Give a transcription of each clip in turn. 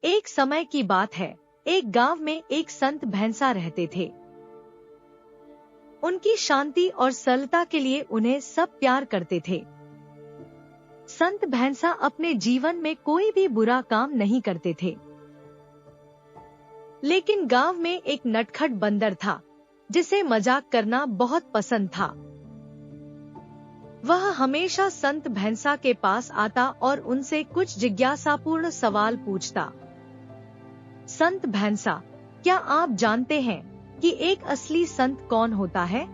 एक समय की बात है, एक गांव में एक संत भैंसा रहते थे। उनकी शांति और सरलता के लिए उन्हें सब प्यार करते थे। संत भैंसा अपने जीवन में कोई भी बुरा काम नहीं करते थे। लेकिन गांव में एक नटखट बंदर था, जिसे मजाक करना बहुत पसंद था। वह हमेशा संत भैंसा के पास आता और उनसे कुछ जिज्ञासापूर्ण सवाल पूछता। संत भैंसा, क्या आप जानते हैं कि एक असली संत कौन होता है?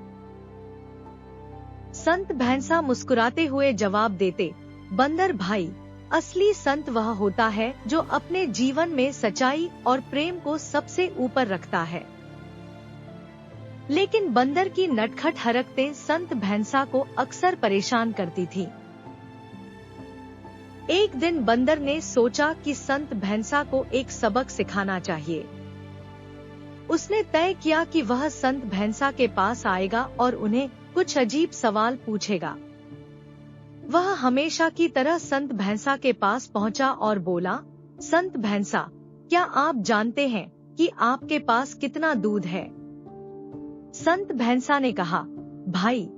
संत भैंसा मुस्कुराते हुए जवाब देते, बंदर भाई, असली संत वह होता है जो अपने जीवन में सच्चाई और प्रेम को सबसे ऊपर रखता है। लेकिन बंदर की नटखट हरकतें संत भैंसा को अक्सर परेशान करती थी। एक दिन बंदर ने सोचा कि संत भैंसा को एक सबक सिखाना चाहिए। उसने तय किया कि वह संत भैंसा के पास आएगा और उन्हें कुछ अजीब सवाल पूछेगा। वह हमेशा की तरह संत भैंसा के पास पहुंचा और बोला, संत भैंसा, क्या आप जानते हैं कि आपके पास कितना दूध है? संत भैंसा ने कहा, भाई,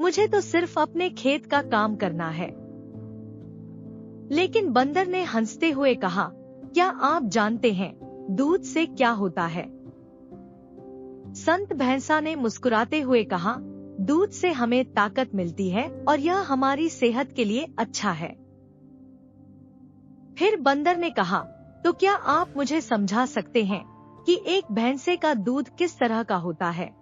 मुझे तो सिर्फ अपने खेत का काम करना है। लेकिन बंदर ने हंसते हुए कहा, क्या आप जानते हैं दूध से क्या होता है? संत भैंसा ने मुस्कुराते हुए कहा, दूध से हमें ताकत मिलती है और यह हमारी सेहत के लिए अच्छा है। फिर बंदर ने कहा, तो क्या आप मुझे समझा सकते हैं कि एक भैंसे का दूध किस तरह का होता है?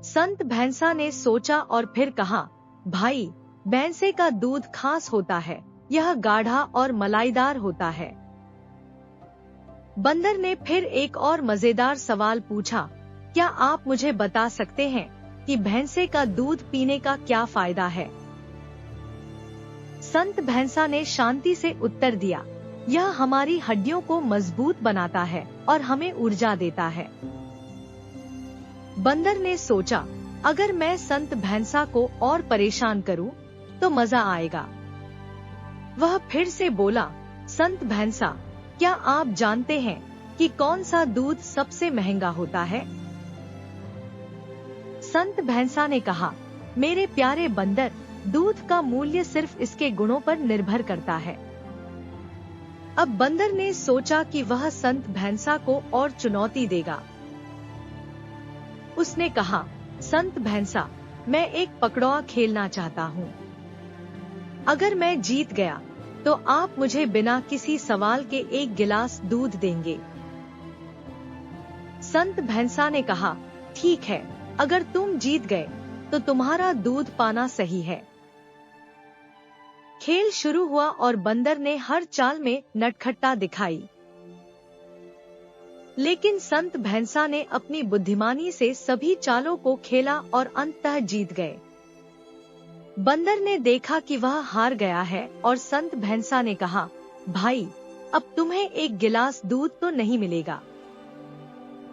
संत भैंसा ने सोचा और फिर कहा, भाई, भैंसे का दूध खास होता है, यह गाढ़ा और मलाईदार होता है। बंदर ने फिर एक और मजेदार सवाल पूछा, क्या आप मुझे बता सकते हैं कि भैंसे का दूध पीने का क्या फायदा है? संत भैंसा ने शांति से उत्तर दिया, यह हमारी हड्डियों को मजबूत बनाता है और हमें ऊर्जा देता है। बंदर ने सोचा, अगर मैं संत भैंसा को और परेशान करूं, तो मजा आएगा। वह फिर से बोला, संत भैंसा, क्या आप जानते हैं कि कौन सा दूध सबसे महंगा होता है? संत भैंसा ने कहा, मेरे प्यारे बंदर, दूध का मूल्य सिर्फ इसके गुणों पर निर्भर करता है। अब बंदर ने सोचा कि वह संत भैंसा को और चुनौती देगा। उसने कहा, संत भैंसा, मैं एक पकड़ौआ खेलना चाहता हूँ। अगर मैं जीत गया, तो आप मुझे बिना किसी सवाल के एक गिलास दूध देंगे। संत भैंसा ने कहा, ठीक है, अगर तुम जीत गए, तो तुम्हारा दूध पाना सही है। खेल शुरू हुआ और बंदर ने हर चाल में नटखटता दिखाई। लेकिन संत भैंसा ने अपनी बुद्धिमानी से सभी चालों को खेला और अंततः जीत गए। बंदर ने देखा कि वह हार गया है और संत भैंसा ने कहा, भाई, अब तुम्हें एक गिलास दूध तो नहीं मिलेगा।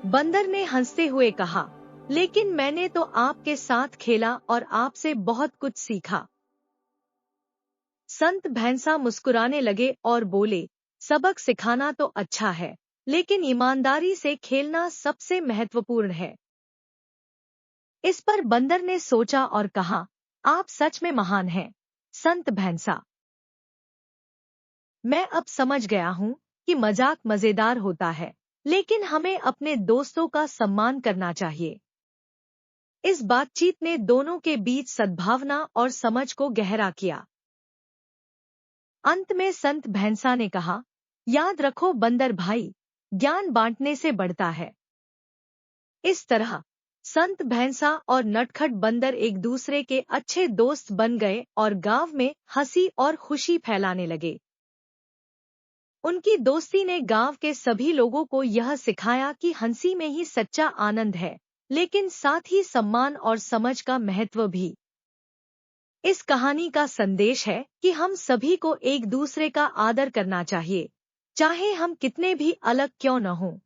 बंदर ने हंसते हुए कहा, लेकिन मैंने तो आपके साथ खेला और आपसे बहुत कुछ सीखा। संत भैंसा मुस्कुराने लगे और बोले, सबक सिखाना तो अच्छा है, लेकिन ईमानदारी से खेलना सबसे महत्वपूर्ण है। इस पर बंदर ने सोचा और कहा, आप सच में महान हैं, संत भैंसा। मैं अब समझ गया हूँ कि मजाक मजेदार होता है, लेकिन हमें अपने दोस्तों का सम्मान करना चाहिए। इस बातचीत ने दोनों के बीच सद्भावना और समझ को गहरा किया। अंत में संत भैंसा ने कहा, याद रखो बंदर भाई, ज्ञान बांटने से बढ़ता है। इस तरह संत भैंसा और नटखट बंदर एक दूसरे के अच्छे दोस्त बन गए और गांव में हंसी और खुशी फैलाने लगे। उनकी दोस्ती ने गांव के सभी लोगों को यह सिखाया कि हंसी में ही सच्चा आनंद है, लेकिन साथ ही सम्मान और समझ का महत्व भी। इस कहानी का संदेश है कि हम सभी को एक दूसरे का आदर करना चाहिए, चाहे हम कितने भी अलग क्यों न हों।